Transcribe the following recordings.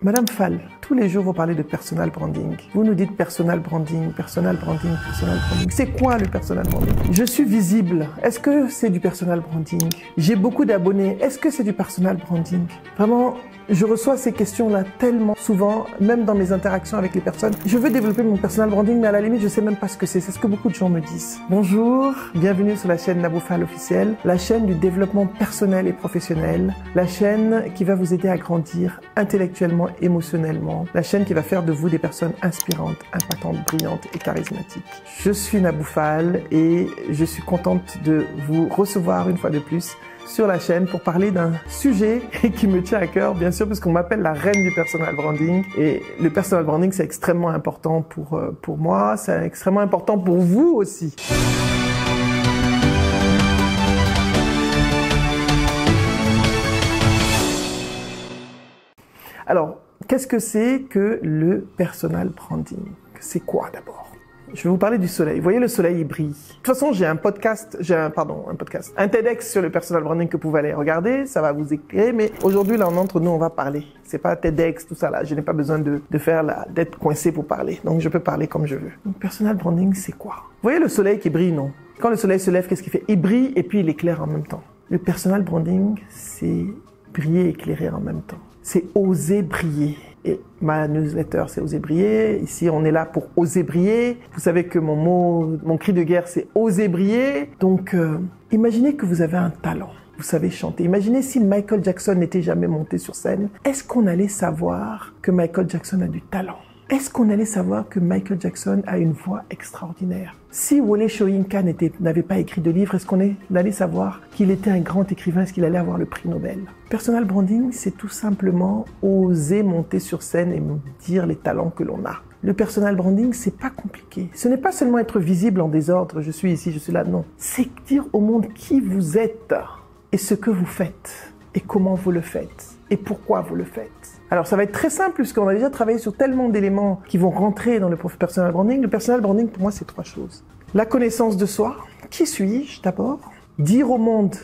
Madame Fall, tous les jours vous parlez de personal branding. Vous nous dites personal branding, personal branding, personal branding. C'est quoi le personal branding? Je suis visible. Est-ce que c'est du personal branding? J'ai beaucoup d'abonnés. Est-ce que c'est du personal branding? Vraiment, je reçois ces questions-là tellement souvent, même dans mes interactions avec les personnes. Je veux développer mon personal branding, mais à la limite, je sais même pas ce que c'est. C'est ce que beaucoup de gens me disent. Bonjour, bienvenue sur la chaîne Nabou Fall officielle, la chaîne du développement personnel et professionnel, la chaîne qui va vous aider à grandir intellectuellement, émotionnellement, la chaîne qui va faire de vous des personnes inspirantes, impactantes, brillantes et charismatiques. Je suis Nabou Fall et je suis contente de vous recevoir une fois de plus sur la chaîne pour parler d'un sujet qui me tient à cœur, bien sûr, puisqu'on m'appelle la reine du personal branding. Et le personal branding, c'est extrêmement important pour moi, c'est extrêmement important pour vous aussi. Alors, qu'est-ce que c'est que le personal branding? C'est quoi d'abord? Je vais vous parler du soleil. Vous voyez, le soleil, il brille. De toute façon, j'ai un TEDx sur le personal branding que vous pouvez aller regarder. Ça va vous éclairer. Mais aujourd'hui, là, entre nous, on va parler. C'est pas TEDx, tout ça, là. Je n'ai pas besoin d'être coincé pour parler. Donc, je peux parler comme je veux. Donc, personal branding, c'est quoi? Vous voyez le soleil qui brille, non? Quand le soleil se lève, qu'est-ce qu'il fait? Il brille et puis il éclaire en même temps. Le personal branding, c'est briller et éclairer en même temps. C'est oser briller. Et ma newsletter, c'est oser briller. Ici, on est là pour oser briller. Vous savez que mon cri de guerre, c'est oser briller. Donc, imaginez que vous avez un talent. Vous savez chanter. Imaginez si Michael Jackson n'était jamais monté sur scène. Est-ce qu'on allait savoir que Michael Jackson a du talent? Est-ce qu'on allait savoir que Michael Jackson a une voix extraordinaire? Si Wole Soyinka n'avait pas écrit de livre, est-ce qu'on allait savoir qu'il était un grand écrivain? Est-ce qu'il allait avoir le prix Nobel? Personal branding, c'est tout simplement oser monter sur scène et dire les talents que l'on a. Le personal branding, c'est pas compliqué. Ce n'est pas seulement être visible en désordre, je suis ici, je suis là, non. C'est dire au monde qui vous êtes et ce que vous faites et comment vous le faites et pourquoi vous le faites. Alors, ça va être très simple puisqu'on a déjà travaillé sur tellement d'éléments qui vont rentrer dans le personal branding. Le personal branding, pour moi, c'est 3 choses. La connaissance de soi. Qui suis-je d'abord? Dire au monde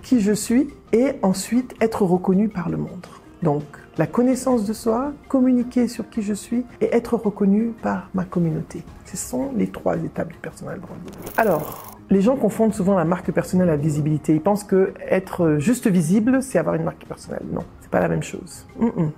qui je suis et ensuite être reconnu par le monde. Donc, la connaissance de soi, communiquer sur qui je suis et être reconnu par ma communauté. Ce sont les 3 étapes du personal branding. Alors, les gens confondent souvent la marque personnelle à la visibilité. Ils pensent que être juste visible, c'est avoir une marque personnelle. Non, c'est pas la même chose.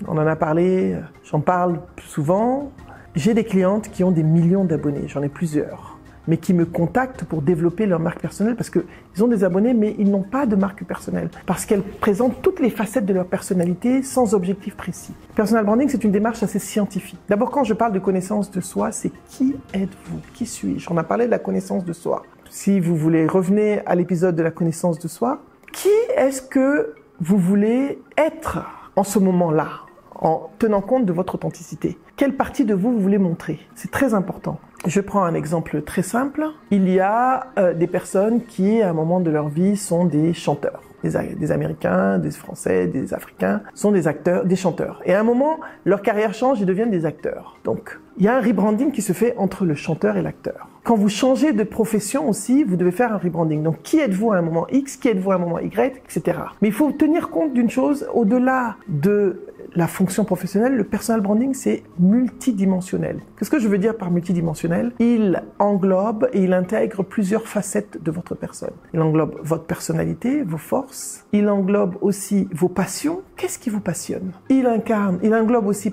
On en a parlé, j'en parle souvent. J'ai des clientes qui ont des millions d'abonnés, j'en ai plusieurs, mais qui me contactent pour développer leur marque personnelle parce qu'ils ont des abonnés, mais ils n'ont pas de marque personnelle. Parce qu'elles présentent toutes les facettes de leur personnalité sans objectif précis. Personal branding, c'est une démarche assez scientifique. D'abord, quand je parle de connaissance de soi, c'est qui êtes-vous? Qui suis-je? On a parlé de la connaissance de soi. Si vous voulez, revenez à l'épisode de la connaissance de soi. Qui est-ce que vous voulez être en ce moment-là, en tenant compte de votre authenticité? Quelle partie de vous voulez montrer? C'est très important. Je prends un exemple très simple. Il y a des personnes qui, à un moment de leur vie, sont des chanteurs. Des Américains, des Français, des Africains sont des acteurs, des chanteurs. Et à un moment, leur carrière change, ils deviennent des acteurs. Donc, il y a un rebranding qui se fait entre le chanteur et l'acteur. Quand vous changez de profession aussi, vous devez faire un rebranding. Donc, qui êtes-vous à un moment X, qui êtes-vous à un moment Y, etc. Mais il faut tenir compte d'une chose, au-delà de la fonction professionnelle, le personal branding, c'est multidimensionnel. Qu'est-ce que je veux dire par multidimensionnel? Il englobe et il intègre plusieurs facettes de votre personne. Il englobe votre personnalité, vos forces. Il englobe aussi vos passions. Qu'est-ce qui vous passionne? Il englobe aussi,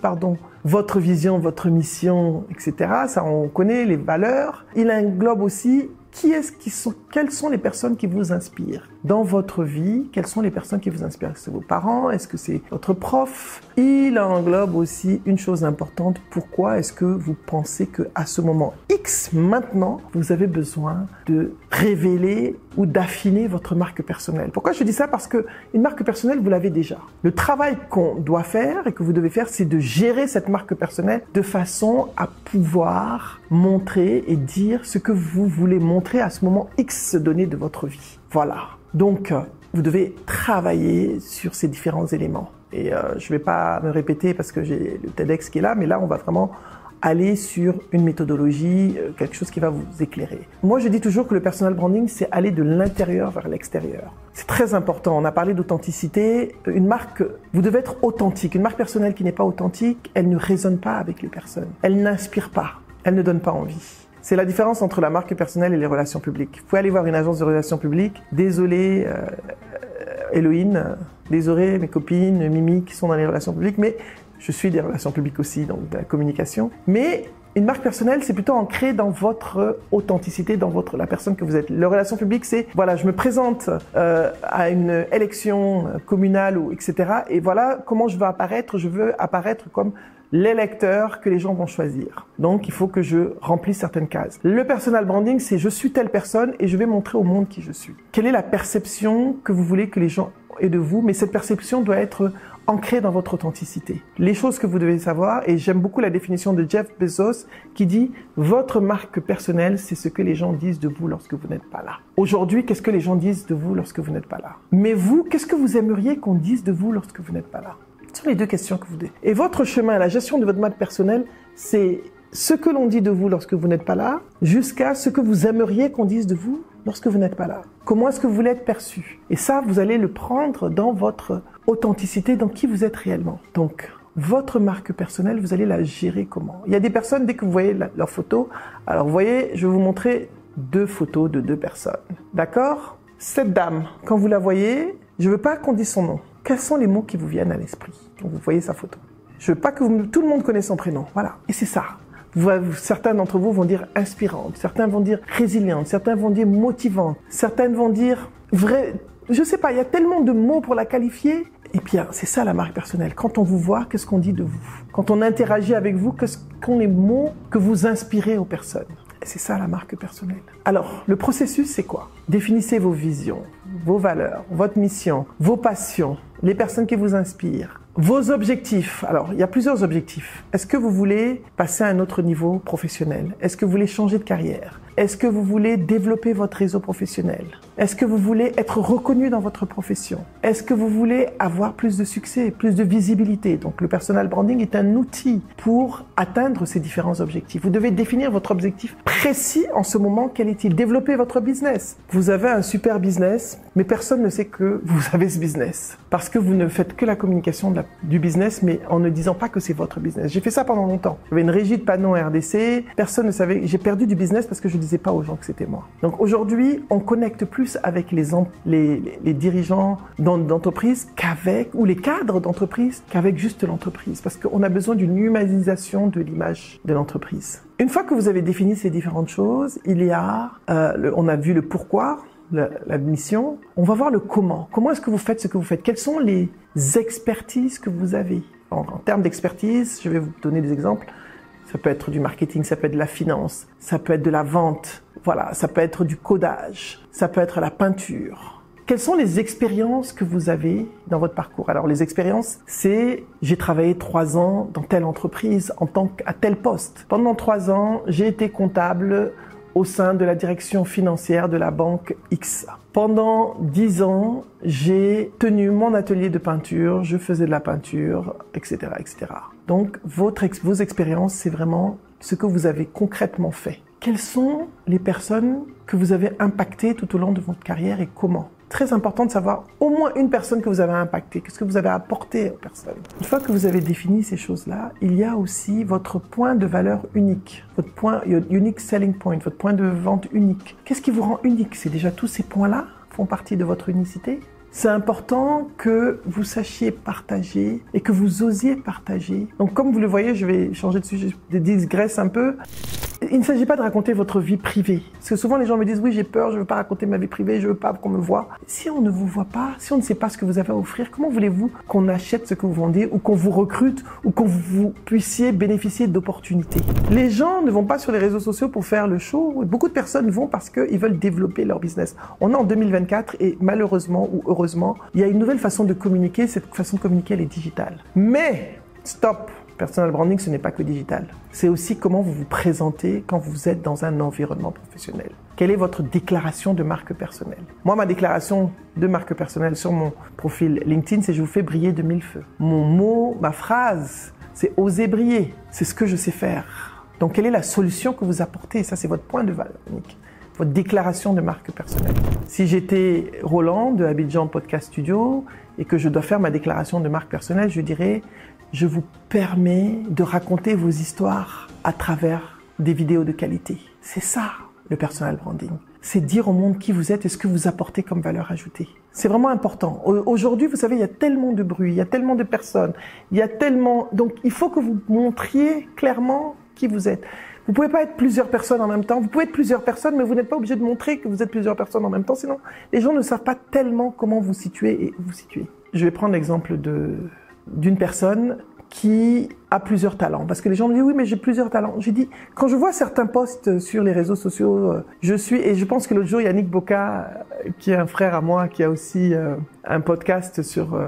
votre vision, votre mission, etc. Ça, on connaît les valeurs. Il englobe aussi quelles sont les personnes qui vous inspirent dans votre vie? Quelles sont les personnes qui vous inspirent? Est-ce que c'est vos parents? Est-ce que c'est votre prof? Il englobe aussi une chose importante. Pourquoi est-ce que vous pensez que à ce moment X, maintenant, vous avez besoin de révéler ou d'affiner votre marque personnelle? Pourquoi je dis ça? Parce que une marque personnelle, vous l'avez déjà. Le travail qu'on doit faire et que vous devez faire, c'est de gérer cette marque personnelle de façon à pouvoir montrer et dire ce que vous voulez montrer à ce moment X donné de votre vie. Voilà. Donc, vous devez travailler sur ces différents éléments. Et je ne vais pas me répéter parce que j'ai le TEDx qui est là, mais là, on va vraiment aller sur une méthodologie, quelque chose qui va vous éclairer. Moi, je dis toujours que le personal branding, c'est aller de l'intérieur vers l'extérieur. C'est très important. On a parlé d'authenticité. Une marque, vous devez être authentique. Une marque personnelle qui n'est pas authentique, elle ne résonne pas avec les personnes. Elle n'inspire pas. Elle ne donne pas envie. C'est la différence entre la marque personnelle et les relations publiques. Vous pouvez aller voir une agence de relations publiques. Désolé, Héloïne, désolé mes copines, Mimi qui sont dans les relations publiques, mais je suis des relations publiques aussi, donc de la communication. Mais une marque personnelle, c'est plutôt ancré dans votre authenticité, dans la personne que vous êtes. Les relations publiques, c'est, voilà, je me présente à une élection communale ou etc. Et voilà comment je veux apparaître. Je veux apparaître comme l'électeur que les gens vont choisir. Donc, il faut que je remplisse certaines cases. Le personal branding, c'est je suis telle personne et je vais montrer au monde qui je suis. Quelle est la perception que vous voulez que les gens aient de vous? Mais cette perception doit être ancrée dans votre authenticité. Les choses que vous devez savoir, et j'aime beaucoup la définition de Jeff Bezos qui dit « Votre marque personnelle, c'est ce que les gens disent de vous lorsque vous n'êtes pas là. » Aujourd'hui, qu'est-ce que les gens disent de vous lorsque vous n'êtes pas là? Mais vous, qu'est-ce que vous aimeriez qu'on dise de vous lorsque vous n'êtes pas là? Ce sont les deux questions que vous devez. Et votre chemin, la gestion de votre marque personnelle, c'est ce que l'on dit de vous lorsque vous n'êtes pas là, jusqu'à ce que vous aimeriez qu'on dise de vous lorsque vous n'êtes pas là. Comment est-ce que vous voulez être perçu? Et ça, vous allez le prendre dans votre authenticité, dans qui vous êtes réellement. Donc, votre marque personnelle, vous allez la gérer comment? Il y a des personnes, dès que vous voyez leur photo, alors vous voyez, je vais vous montrer 2 photos de 2 personnes. D'accord? Cette dame, quand vous la voyez, je ne veux pas qu'on dise son nom. Quels sont les mots qui vous viennent à l'esprit quand vous voyez sa photo? Je veux pas que tout le monde connaisse son prénom. Voilà. Et c'est ça. Certains d'entre vous vont dire inspirante, certains vont dire résiliente, certains vont dire motivante, certaines vont dire vrai. Je sais pas, il y a tellement de mots pour la qualifier. Et puis, c'est ça la marque personnelle. Quand on vous voit, qu'est-ce qu'on dit de vous? Quand on interagit avec vous, qu'est-ce sont les mots que vous inspirez aux personnes? Et c'est ça la marque personnelle. Alors, le processus, c'est quoi? Définissez vos visions, vos valeurs, votre mission, vos passions, les personnes qui vous inspirent, vos objectifs. Alors, il y a plusieurs objectifs. Est-ce que vous voulez passer à un autre niveau professionnel? Est-ce que vous voulez changer de carrière? Est-ce que vous voulez développer votre réseau professionnel? Est-ce que vous voulez être reconnu dans votre profession? Est-ce que vous voulez avoir plus de succès, plus de visibilité? Donc, le personal branding est un outil pour atteindre ces différents objectifs. Vous devez définir votre objectif précis en ce moment. Quel est-il? Développer votre business. Vous avez un super business, mais personne ne sait que vous avez ce business. Parce que vous ne faites que la communication du business, mais en ne disant pas que c'est votre business. J'ai fait ça pendant longtemps. J'avais une régie de panneaux RDC. Personne ne savait. J'ai perdu du business parce que je disais pas aux gens que c'était moi. Donc aujourd'hui, on connecte plus avec les dirigeants d'entreprise ou les cadres d'entreprise qu'avec juste l'entreprise, parce qu'on a besoin d'une humanisation de l'image de l'entreprise. Une fois que vous avez défini ces différentes choses, il y a, on a vu le pourquoi, la mission. On va voir le comment. Comment est-ce que vous faites ce que vous faites? Quelles sont les expertises que vous avez? En termes d'expertise, je vais vous donner des exemples. Ça peut être du marketing, ça peut être de la finance, ça peut être de la vente, voilà, ça peut être du codage, ça peut être la peinture. Quelles sont les expériences que vous avez dans votre parcours? Alors les expériences, c'est j'ai travaillé 3 ans dans telle entreprise à tel poste. Pendant 3 ans, j'ai été comptable au sein de la direction financière de la banque X. Pendant 10 ans, j'ai tenu mon atelier de peinture, je faisais de la peinture, etc., etc. Donc, vos expériences, c'est vraiment ce que vous avez concrètement fait. Quelles sont les personnes que vous avez impactées tout au long de votre carrière et comment? Très important de savoir au moins une personne que vous avez impactée. Qu'est-ce que vous avez apporté aux personnes? Une fois que vous avez défini ces choses-là, il y a aussi votre point de valeur unique, votre point unique selling point, votre point de vente unique. Qu'est-ce qui vous rend unique? C'est déjà tous ces points-là font partie de votre unicité. C'est important que vous sachiez partager et que vous osiez partager. Donc, comme vous le voyez, je vais changer de sujet, je digresse un peu. Il ne s'agit pas de raconter votre vie privée. Parce que souvent, les gens me disent, oui, j'ai peur, je ne veux pas raconter ma vie privée, je ne veux pas qu'on me voie. Si on ne vous voit pas, si on ne sait pas ce que vous avez à offrir, comment voulez-vous qu'on achète ce que vous vendez ou qu'on vous recrute ou qu'on vous puissiez bénéficier d'opportunités? Les gens ne vont pas sur les réseaux sociaux pour faire le show. Beaucoup de personnes vont parce qu'ils veulent développer leur business. On est en 2024 et malheureusement ou heureusement, il y a une nouvelle façon de communiquer. Cette façon de communiquer, elle est digitale. Mais, stop! Personal branding, ce n'est pas que digital. C'est aussi comment vous vous présentez quand vous êtes dans un environnement professionnel. Quelle est votre déclaration de marque personnelle? Moi, ma déclaration de marque personnelle sur mon profil LinkedIn, c'est « Je vous fais briller de 1000 feux ». Mon mot, ma phrase, c'est « Oser briller ». C'est ce que je sais faire. Donc, quelle est la solution que vous apportez? Ça, c'est votre point de valeur unique, votre déclaration de marque personnelle. Si j'étais Roland de Abidjan Podcast Studio et que je dois faire ma déclaration de marque personnelle, je dirais, je vous permets de raconter vos histoires à travers des vidéos de qualité. C'est ça, le personal branding. C'est dire au monde qui vous êtes et ce que vous apportez comme valeur ajoutée. C'est vraiment important. Aujourd'hui, vous savez, il y a tellement de bruit, il y a tellement de personnes, il y a tellement... Donc, il faut que vous montriez clairement qui vous êtes. Vous pouvez pas être plusieurs personnes en même temps. Vous pouvez être plusieurs personnes, mais vous n'êtes pas obligé de montrer que vous êtes plusieurs personnes en même temps. Sinon, les gens ne savent pas tellement comment vous situer et où vous situer. Je vais prendre l'exemple d'une personne qui a plusieurs talents. Parce que les gens me disent, oui, mais j'ai plusieurs talents. J'ai dit, quand je vois certains posts sur les réseaux sociaux, et je pense que l'autre jour, Yannick Boka, qui est un frère à moi, qui a aussi un podcast sur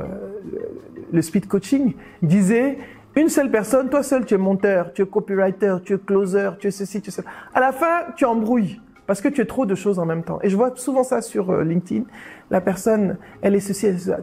le speed coaching, disait, une seule personne, toi seul, tu es monteur, tu es copywriter, tu es closer, tu es ceci, tu es cela. À la fin, tu embrouilles. Parce que tu es trop de choses en même temps. Et je vois souvent ça sur LinkedIn. La personne, elle est ceci, elle est cela.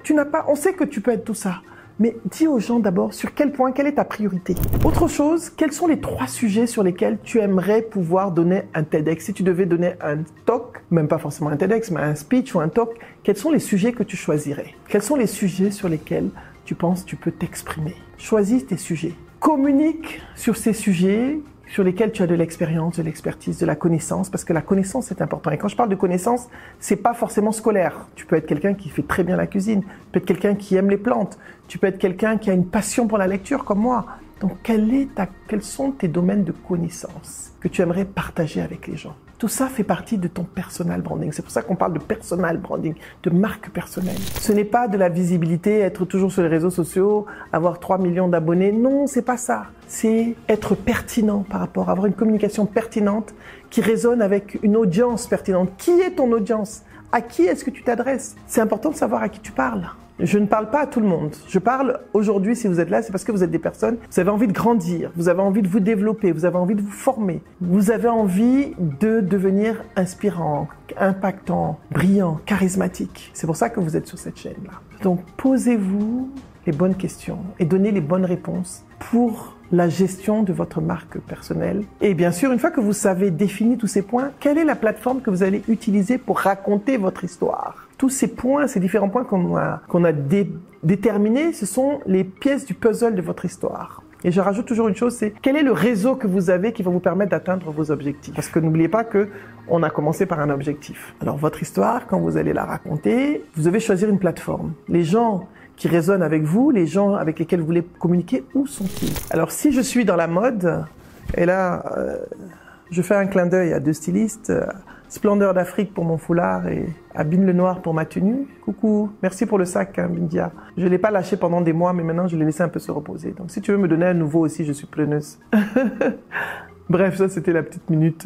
On sait que tu peux être tout ça. Mais dis aux gens d'abord sur quel point, quelle est ta priorité. Autre chose, quels sont les 3 sujets sur lesquels tu aimerais pouvoir donner un TEDx? Si tu devais donner un talk, même pas forcément un TEDx, mais un speech ou un talk, quels sont les sujets que tu choisirais? Quels sont les sujets sur lesquels tu penses que tu peux t'exprimer? Choisis tes sujets. Communique sur ces sujets sur lesquels tu as de l'expérience, de l'expertise, de la connaissance, parce que la connaissance est important. Et quand je parle de connaissance, c'est pas forcément scolaire. Tu peux être quelqu'un qui fait très bien la cuisine, tu peux être quelqu'un qui aime les plantes, tu peux être quelqu'un qui a une passion pour la lecture comme moi. Donc, quels sont tes domaines de connaissance que tu aimerais partager avec les gens? Tout ça fait partie de ton personal branding. C'est pour ça qu'on parle de personal branding, de marque personnelle. Ce n'est pas de la visibilité, être toujours sur les réseaux sociaux, avoir 3 millions d'abonnés. Non, c'est pas ça. C'est être pertinent par rapport, avoir une communication pertinente qui résonne avec une audience pertinente. Qui est ton audience? À qui est-ce que tu t'adresses? C'est important de savoir à qui tu parles. Je ne parle pas à tout le monde. Je parle aujourd'hui, si vous êtes là, c'est parce que vous êtes des personnes, vous avez envie de grandir, vous avez envie de vous développer, vous avez envie de vous former, vous avez envie de devenir inspirant, impactant, brillant, charismatique. C'est pour ça que vous êtes sur cette chaîne-là. Donc, posez-vous les bonnes questions et donnez les bonnes réponses pour la gestion de votre marque personnelle. Et bien sûr, une fois que vous savez définir tous ces points, quelle est la plateforme que vous allez utiliser pour raconter votre histoire? Tous ces points, ces différents points qu'on a déterminés, ce sont les pièces du puzzle de votre histoire. Et je rajoute toujours une chose, c'est quel est le réseau que vous avez qui va vous permettre d'atteindre vos objectifs? Parce que n'oubliez pas que on a commencé par un objectif. Alors votre histoire, quand vous allez la raconter, vous devez choisir une plateforme. Les gens qui résonnent avec vous, les gens avec lesquels vous voulez communiquer, où sont-ils? Alors si je suis dans la mode, et là, je fais un clin d'œil à 2 stylistes, Splendeur d'Afrique pour mon foulard et Abine Lenoir pour ma tenue. Coucou, merci pour le sac, hein, Bindia. Je ne l'ai pas lâché pendant des mois, mais maintenant je l'ai laissé un peu se reposer. Donc si tu veux me donner un nouveau aussi, je suis preneuse. Bref, ça c'était la petite minute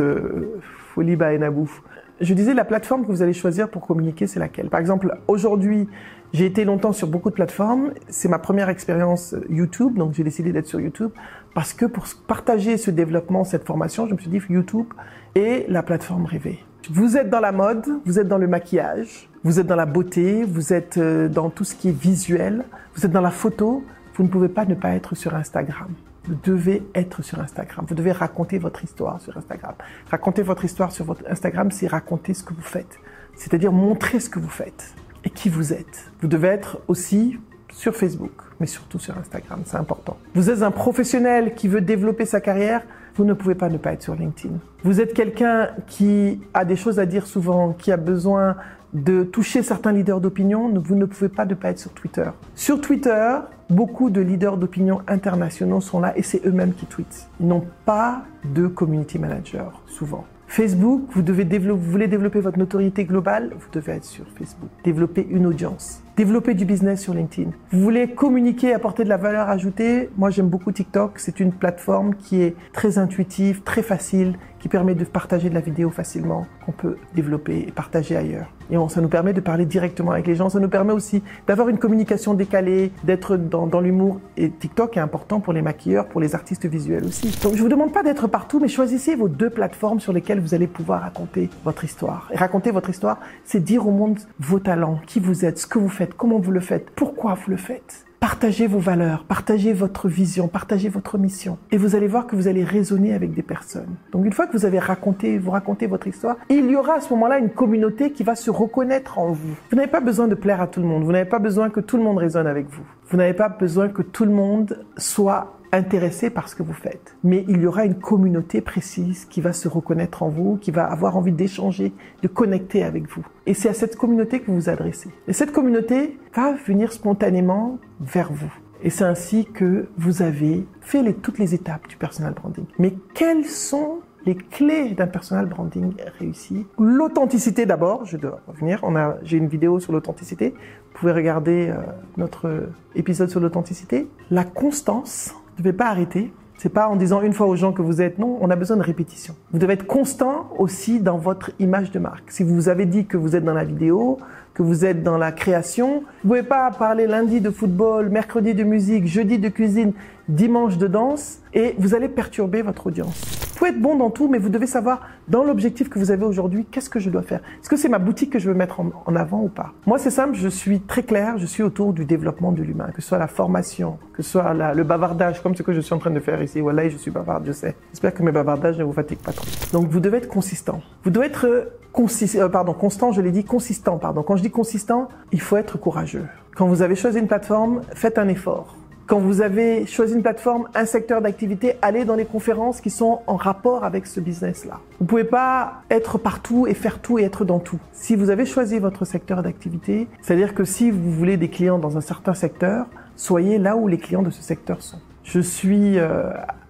folie by Nabouf. Je disais, la plateforme que vous allez choisir pour communiquer, c'est laquelle? Par exemple, aujourd'hui, j'ai été longtemps sur beaucoup de plateformes. C'est ma première expérience YouTube, donc j'ai décidé d'être sur YouTube parce que pour partager ce développement, cette formation, je me suis dit YouTube est la plateforme rêvée. Vous êtes dans la mode, vous êtes dans le maquillage, vous êtes dans la beauté, vous êtes dans tout ce qui est visuel, vous êtes dans la photo, vous ne pouvez pas ne pas être sur Instagram. Vous devez être sur Instagram. Vous devez raconter votre histoire sur Instagram. Raconter votre histoire sur votre Instagram, c'est raconter ce que vous faites. C'est-à-dire montrer ce que vous faites et qui vous êtes. Vous devez être aussi sur Facebook, mais surtout sur Instagram, c'est important. Vous êtes un professionnel qui veut développer sa carrière, vous ne pouvez pas ne pas être sur LinkedIn. Vous êtes quelqu'un qui a des choses à dire souvent, qui a besoin de toucher certains leaders d'opinion, vous ne pouvez pas ne pas être sur Twitter. Sur Twitter, beaucoup de leaders d'opinion internationaux sont là et c'est eux-mêmes qui tweetent. Ils n'ont pas de community manager, souvent. Facebook, vous voulez développer votre notoriété globale, vous devez être sur Facebook. Développer une audience. Développer du business sur LinkedIn. Vous voulez communiquer, apporter de la valeur ajoutée. Moi, j'aime beaucoup TikTok. C'est une plateforme qui est très intuitive, très facile, qui permet de partager de la vidéo facilement, qu'on peut développer et partager ailleurs. Et ça nous permet de parler directement avec les gens. Ça nous permet aussi d'avoir une communication décalée, d'être dans l'humour. Et TikTok est important pour les maquilleurs, pour les artistes visuels aussi. Donc, je vous demande pas d'être partout, mais choisissez vos 2 plateformes sur lesquelles vous allez pouvoir raconter votre histoire. Et raconter votre histoire, c'est dire au monde vos talents, qui vous êtes, ce que vous faites, comment vous le faites, pourquoi vous le faites. Partagez vos valeurs, partagez votre vision, partagez votre mission. Et vous allez voir que vous allez résonner avec des personnes. Donc une fois que vous avez vous racontez votre histoire, il y aura à ce moment-là une communauté qui va se reconnaître en vous. Vous n'avez pas besoin de plaire à tout le monde. Vous n'avez pas besoin que tout le monde résonne avec vous. Vous n'avez pas besoin que tout le monde soit intéressé par ce que vous faites. Mais il y aura une communauté précise qui va se reconnaître en vous, qui va avoir envie d'échanger, de connecter avec vous. Et c'est à cette communauté que vous vous adressez. Et cette communauté va venir spontanément vers vous. Et c'est ainsi que vous avez fait toutes les étapes du personal branding. Mais quelles sont les clés d'un personal branding réussi? L'authenticité d'abord, je dois revenir. J'ai une vidéo sur l'authenticité. Vous pouvez regarder notre épisode sur l'authenticité. La constance. Vous ne devez pas arrêter. C'est pas en disant une fois aux gens que vous êtes. Non, on a besoin de répétition. Vous devez être constant aussi dans votre image de marque. Si vous avez dit que vous êtes dans la vidéo, que vous êtes dans la création, vous ne pouvez pas parler lundi de football, mercredi de musique, jeudi de cuisine, dimanche de danse et vous allez perturber votre audience. Vous pouvez être bon dans tout, mais vous devez savoir, dans l'objectif que vous avez aujourd'hui, qu'est-ce que je dois faire? Est-ce que c'est ma boutique que je veux mettre en avant ou pas? Moi, c'est simple, je suis très clair, je suis autour du développement de l'humain, que ce soit la formation, que ce soit le bavardage, comme ce que je suis en train de faire ici. Voilà, je suis bavarde, je sais. J'espère que mes bavardages ne vous fatiguent pas trop. Donc, vous devez être consistant. Vous devez être constant, je l'ai dit, consistant, pardon. Quand je dis consistant, il faut être courageux. Quand vous avez choisi une plateforme, faites un effort. Quand vous avez choisi une plateforme, un secteur d'activité, allez dans les conférences qui sont en rapport avec ce business-là. Vous pouvez pas être partout et faire tout et être dans tout. Si vous avez choisi votre secteur d'activité, c'est-à-dire que si vous voulez des clients dans un certain secteur, soyez là où les clients de ce secteur sont. Je suis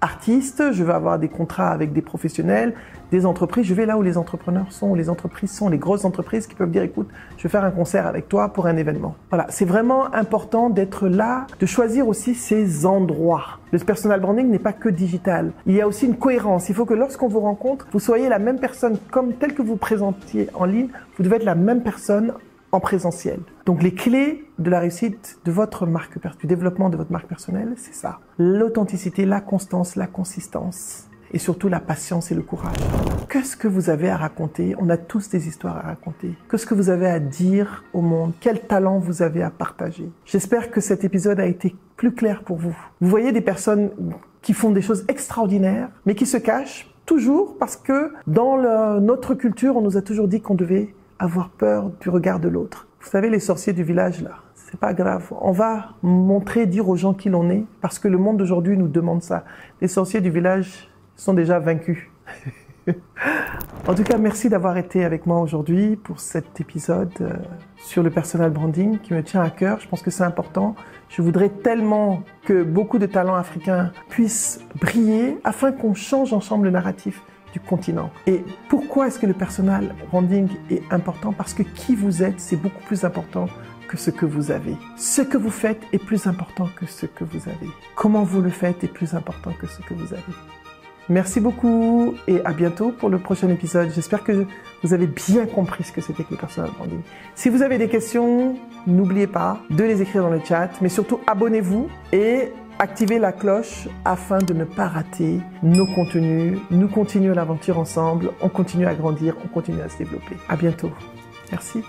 artiste, je vais avoir des contrats avec des professionnels, des entreprises, je vais là où les entrepreneurs sont, où les entreprises sont, les grosses entreprises qui peuvent dire écoute, je vais faire un concert avec toi pour un événement. Voilà, c'est vraiment important d'être là, de choisir aussi ces endroits. Le personal branding n'est pas que digital. Il y a aussi une cohérence. Il faut que lorsqu'on vous rencontre, vous soyez la même personne comme telle que vous présentiez en ligne, vous devez être la même personne en présentiel. Donc les clés de la réussite de votre marque, du développement de votre marque personnelle, c'est ça. L'authenticité, la constance, la consistance et surtout la patience et le courage. Qu'est-ce que vous avez à raconter? On a tous des histoires à raconter. Qu'est-ce que vous avez à dire au monde? Quel talent vous avez à partager? J'espère que cet épisode a été plus clair pour vous. Vous voyez des personnes qui font des choses extraordinaires, mais qui se cachent toujours parce que dans notre culture, on nous a toujours dit qu'on devait avoir peur du regard de l'autre. Vous savez, les sorciers du village, là, c'est pas grave. On va dire aux gens qui l'on est, parce que le monde d'aujourd'hui nous demande ça. Les sorciers du village sont déjà vaincus. En tout cas, merci d'avoir été avec moi aujourd'hui pour cet épisode sur le personal branding qui me tient à cœur. Je pense que c'est important. Je voudrais tellement que beaucoup de talents africains puissent briller afin qu'on change ensemble le narratif du continent. Et pourquoi est-ce que le personal branding est important? Parce que qui vous êtes, c'est beaucoup plus important que ce que vous avez. Ce que vous faites est plus important que ce que vous avez. Comment vous le faites est plus important que ce que vous avez. Merci beaucoup et à bientôt pour le prochain épisode. J'espère que vous avez bien compris ce que c'était que le personal branding. Si vous avez des questions, n'oubliez pas de les écrire dans le chat, mais surtout abonnez-vous et activez la cloche afin de ne pas rater nos contenus. Nous continuons l'aventure ensemble, on continue à grandir, on continue à se développer. À bientôt. Merci.